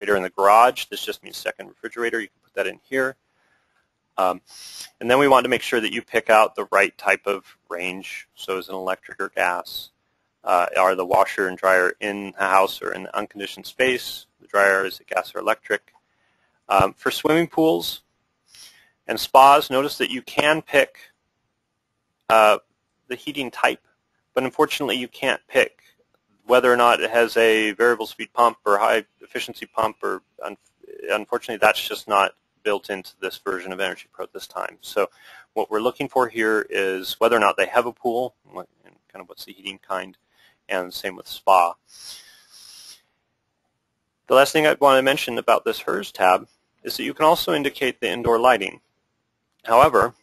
in the garage. This just means second refrigerator. You can put that in here. And then we want to make sure that you pick out the right type of range. So is it electric or gas? Are the washer and dryer in the house or in the unconditioned space? The dryer, is it gas or electric? For swimming pools and spas, notice that you can pick the heating type, but unfortunately you can't pick whether or not it has a variable speed pump or high efficiency pump, or unfortunately that's just not built into this version of EnergyPro this time. So what we're looking for here is whether or not they have a pool, and kind of what's the heating kind, and same with spa. The last thing I'd want to mention about this HERS tab is that you can also indicate the indoor lighting. However,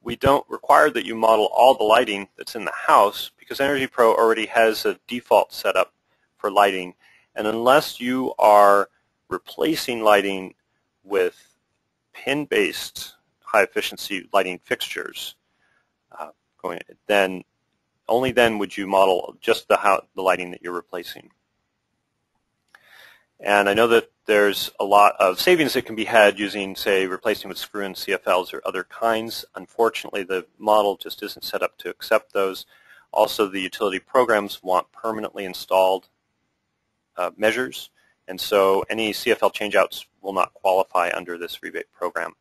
we don't require that you model all the lighting that's in the house because EnergyPro already has a default setup for lighting. And unless you are replacing lighting with pin-based high-efficiency lighting fixtures, then only then would you model just the lighting that you're replacing. And I know that there's a lot of savings that can be had using, say, replacing with screw-in CFLs or other kinds. Unfortunately, the model just isn't set up to accept those. Also, the utility programs want permanently installed measures, and so any CFL changeouts will not qualify under this rebate program.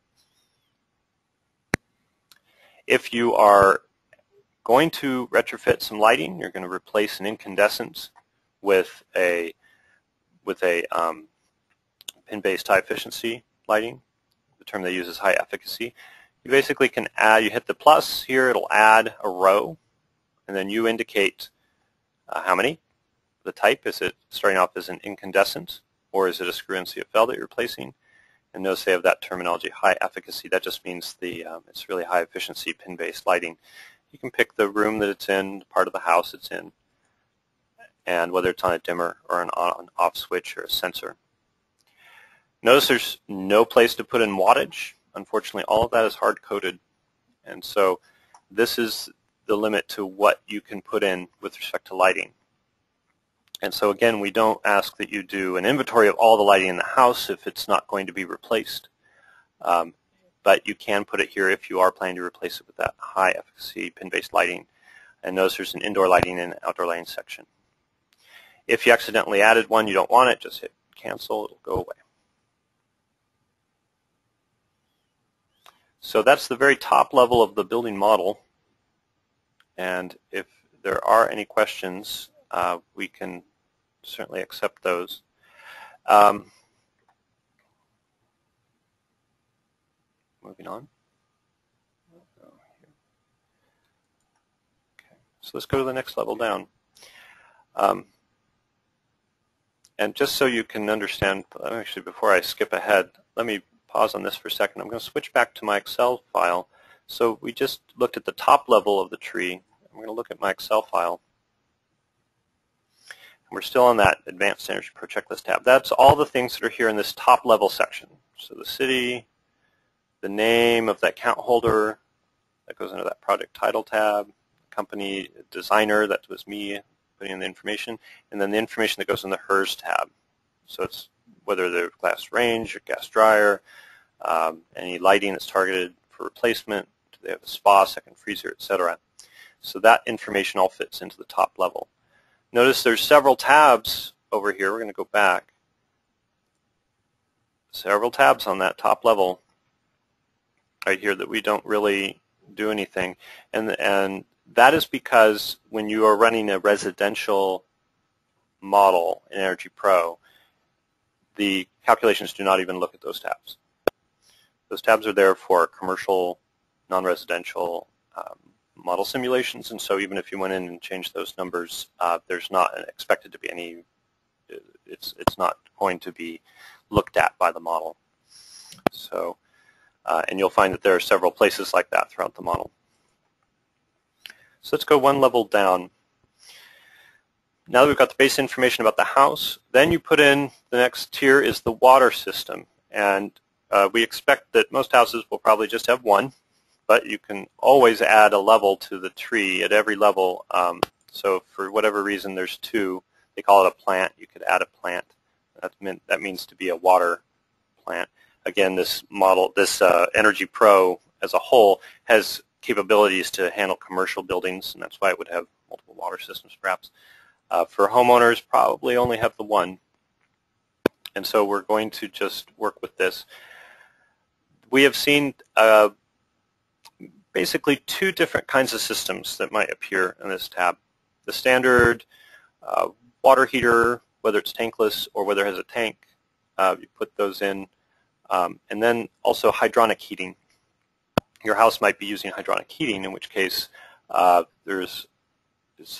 If you are going to retrofit some lighting, you're going to replace an incandescent with a pin-based high-efficiency lighting. The term they use is high efficacy. You basically can add, you hit the plus here, it'll add a row, and then you indicate how many, the type. Is it starting off as an incandescent, or is it a screw-in CFL that you're replacing? And notice they have that terminology, high efficacy. That just means it's really high efficiency pin-based lighting. You can pick the room that it's in, the part of the house it's in, and whether it's on a dimmer or an on-off switch or a sensor. Notice there's no place to put in wattage. Unfortunately, all of that is hard-coded, and so this is the limit to what you can put in with respect to lighting. And so again, we don't ask that you do an inventory of all the lighting in the house if it's not going to be replaced, but you can put it here if you are planning to replace it with that high-efficacy pin-based lighting. And notice there's an indoor lighting and an outdoor lighting section. If you accidentally added one, you don't want it, just hit cancel, it'll go away. So that's the very top level of the building model. And if there are any questions, we can certainly accept those. Moving on. Okay. So let's go to the next level down. And just so you can understand, actually before I skip ahead, let me pause on this for a second. I'm going to switch back to my Excel file. So we just looked at the top level of the tree. I'm going to look at my Excel file. And we're still on that Advanced EnergyPro Checklist tab. That's all the things that are here in this top level section. So the city, the name of the account holder, that goes into that project title tab, company designer, that was me putting in the information, and then the information that goes in the HERS tab. So it's whether they're glass range or gas dryer, any lighting that's targeted for replacement, do they have a spa, second freezer, etc. So that information all fits into the top level. Notice there's several tabs over here. We're going to go back. Several tabs on that top level right here that we don't really do anything. And that is because when you are running a residential model in EnergyPro, the calculations do not even look at those tabs. Those tabs are there for commercial, non-residential model simulations, and so even if you went in and changed those numbers, there's not expected to be any, it's not going to be looked at by the model. So, and you'll find that there are several places like that throughout the model. So let's go one level down. Now that we've got the base information about the house, then you put in the next tier is the water system. And we expect that most houses will probably just have one, but you can always add a level to the tree at every level. So for whatever reason there's two, they call it a plant, you could add a plant That means to be a water plant. Again, this model, this EnergyPro as a whole has capabilities to handle commercial buildings, and that's why it would have multiple water systems perhaps. For homeowners, probably only have the one. And so we're going to just work with this. We have seen basically two different kinds of systems that might appear in this tab. The standard water heater, whether it's tankless or whether it has a tank, you put those in. And then also hydronic heating. Your house might be using hydronic heating, in which case there's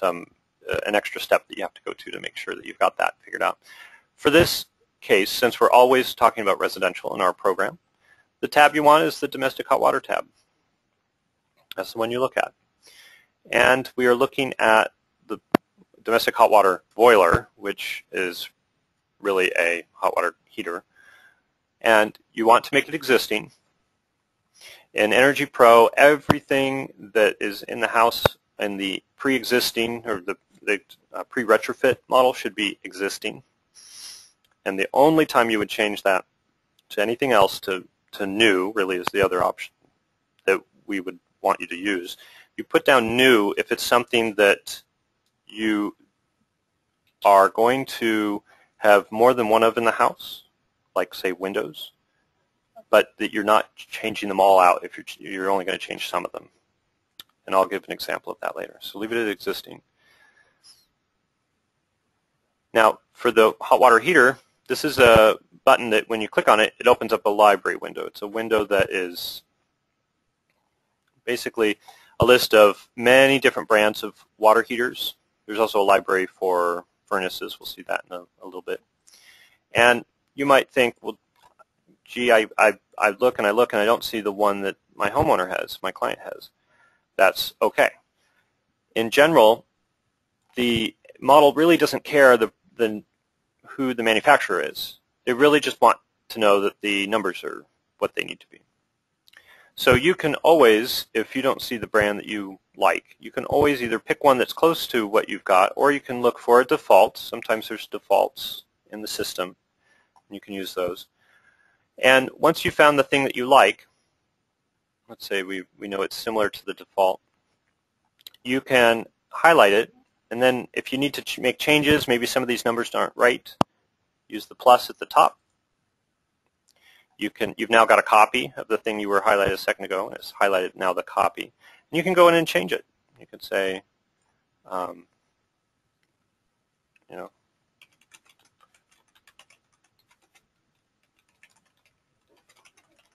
an extra step that you have to go to make sure that you've got that figured out. For this case, since we're always talking about residential in our program, the tab you want is the domestic hot water tab. That's the one you look at. And we are looking at the domestic hot water boiler, which is really a hot water heater. And you want to make it existing. In EnergyPro, everything that is in the house in the pre-existing or the pre-retrofit model should be existing. And the only time you would change that to anything else, to new, really is the other option that we would want you to use. You put down new if it's something that you are going to have more than one of in the house, like say windows, but that you're not changing them all out if you're only going to change some of them. And I'll give an example of that later. So leave it at existing. Now for the hot water heater, this is a button that when you click on it, it opens up a library window. It's a window that is basically a list of many different brands of water heaters. There's also a library for furnaces. We'll see that in a little bit. And you might think, well, gee, I look and I look and I don't see the one that my homeowner has, my client has. That's okay. In general, the model really doesn't care who the manufacturer is. They really just want to know that the numbers are what they need to be. So you can always, if you don't see the brand that you like, you can always either pick one that's close to what you've got, or you can look for a default. Sometimes there's defaults in the system, and you can use those. And once you found the thing that you like, let's say we know it's similar to the default, you can highlight it, and then if you need to make changes, maybe some of these numbers aren't right, use the plus at the top. You've now got a copy of the thing you were highlighted a second ago, and it's highlighted now the copy. And you can go in and change it. You can say,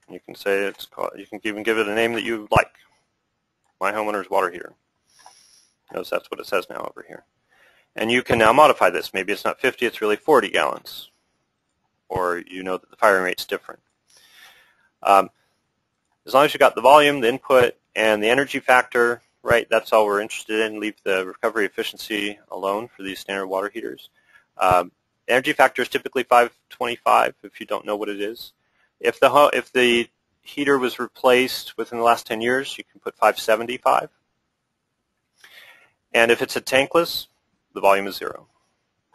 you can say it's called. You can even give it a name that you like. My homeowner's water heater. Notice that's what it says now over here. And you can now modify this. Maybe it's not 50, it's really 40 gallons. Or you know that the firing rate's different. As long as you got the volume, the input, and the energy factor right, that's all we're interested in. Leave the recovery efficiency alone for these standard water heaters. Energy factor is typically 525 if you don't know what it is. If the heater was replaced within the last 10 years, you can put 575. And if it's a tankless, the volume is 0.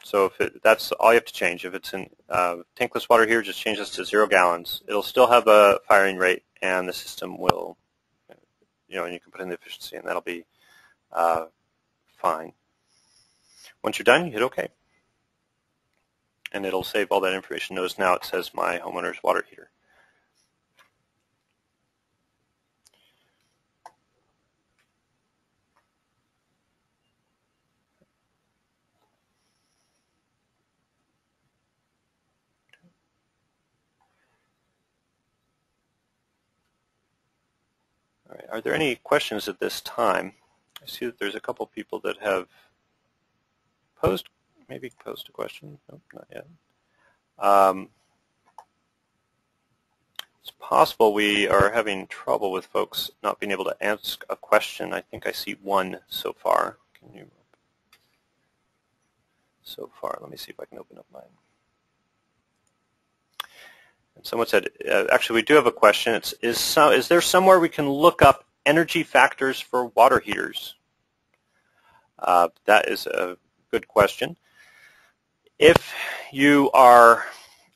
So that's all you have to change. If it's in tankless water heater, just change this to 0 gallons. It'll still have a firing rate, and the system will, and you can put in the efficiency, and that'll be fine. Once you're done, you hit OK. And it'll save all that information. Notice now it says my homeowner's water heater. All right. Are there any questions at this time? I see that there's a couple people that have posed a question. Nope, not yet. It's possible we are having trouble with folks not being able to ask a question. I think I see one so far. So far, let me see if I can open up mine. And someone said, actually, we do have a question. Is there somewhere we can look up energy factors for water heaters? That is a good question. If you are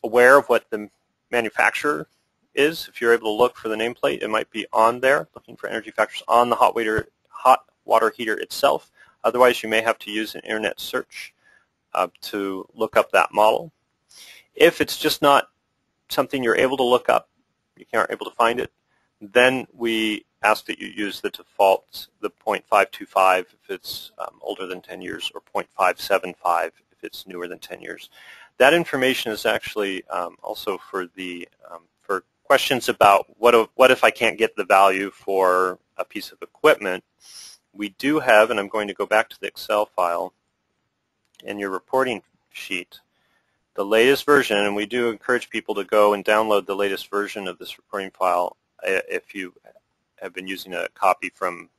aware of what the manufacturer is, if you're able to look for the nameplate, it might be on there, looking for energy factors on the hot water heater itself. Otherwise, you may have to use an internet search to look up that model. If it's just not something you're able to look up, you aren't able to find it, then we ask that you use the default, the 0.525 if it's older than 10 years, or 0.575 if it's newer than 10 years. That information is actually also for the for questions about what if I can't get the value for a piece of equipment. We do have, and I'm going to go back to the Excel file in your reporting sheet, the latest version, and we do encourage people to go and download the latest version of this reporting file if you have been using a copy from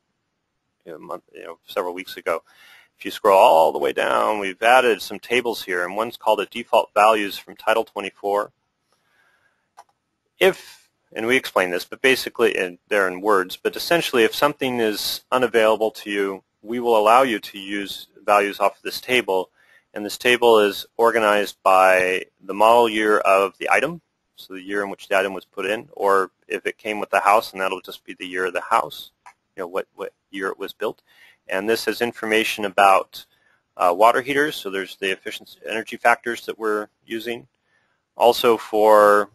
several weeks ago. If you scroll all the way down, we've added some tables here, and one's called the default values from Title 24. And we explain this, but basically, and they're in words, but essentially if something is unavailable to you, we will allow you to use values off of this table, and this table is organized by the model year of the item, so the year in which the item was put in, or if it came with the house, and that'll just be the year of the house, what year it was built. And this has information about water heaters, so there's the efficiency energy factors that we're using. Also for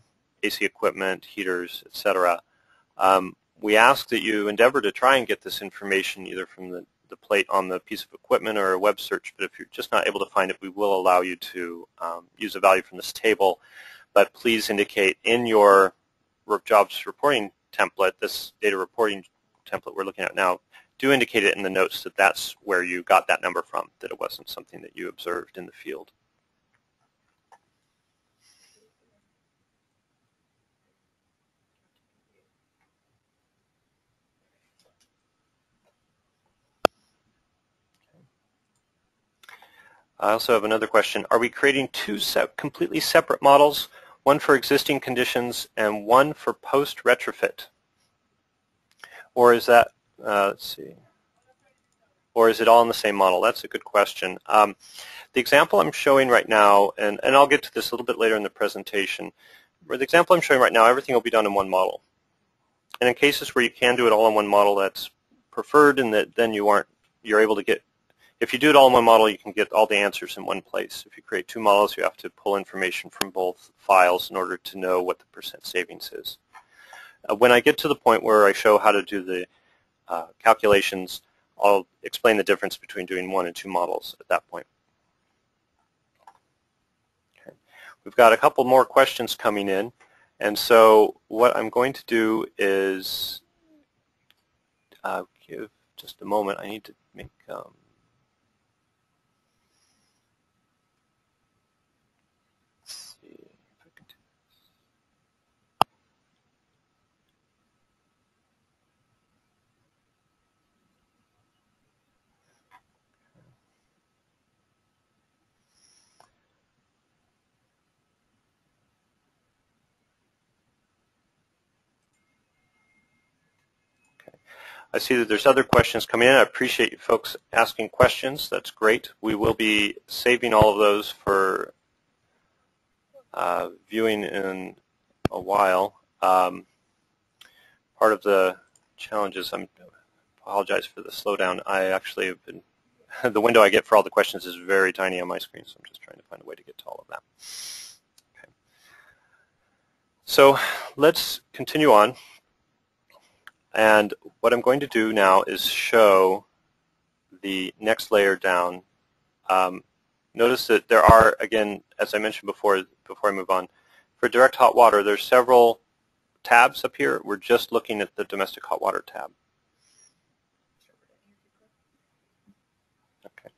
AC equipment, heaters, etc. We ask that you endeavor to try and get this information either from the plate on the piece of equipment or a web search, but if you're just not able to find it, we will allow you to use a value from this table. But please indicate in your jobs reporting template, this data reporting template we're looking at now, do indicate it in the notes that that's where you got that number from, that it wasn't something that you observed in the field. I also have another question. Are we creating two completely separate models, one for existing conditions and one for post-retrofit? Or is that, let's see, or is it all in the same model? That's a good question. The example I'm showing right now, and I'll get to this a little bit later in the presentation, for the example I'm showing right now, everything will be done in one model. And in cases where you can do it all in one model, that's preferred, and that then you're able to get, if you do it all in one model, you can get all the answers in one place. If you create two models, you have to pull information from both files in order to know what the % savings is. When I get to the point where I show how to do the calculations, I'll explain the difference between doing one and two models at that point. Okay. We've got a couple more questions coming in, and so what I'm going to do is give just a moment. I need to make I see that there's other questions coming in. I appreciate you folks asking questions. That's great. We will be saving all of those for viewing in a while. Part of the challenges, I apologize for the slowdown. I actually have been, the window I get for all the questions is very tiny on my screen, so I'm just trying to find a way to get to all of that. Okay. So let's continue on. And what I'm going to do now is show the next layer down. Notice that there are, again, as I mentioned before I move on, for direct hot water, there's several tabs up here. We're just looking at the domestic hot water tab. Okay.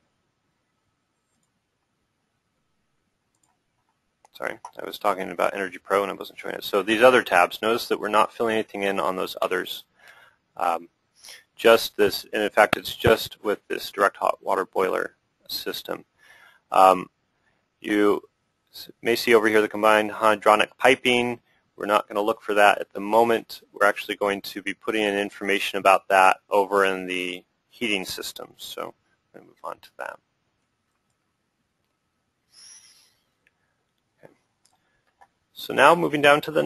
Sorry, I was talking about EnergyPro and I wasn't showing it. So these other tabs, notice that we're not filling anything in on those others. Just this, and in fact, it's just with this direct hot water boiler system. You may see over here the combined hydronic piping. We're not going to look for that at the moment. We're actually going to be putting in information about that over in the heating systems. So I'm going to move on to that. So now moving down to the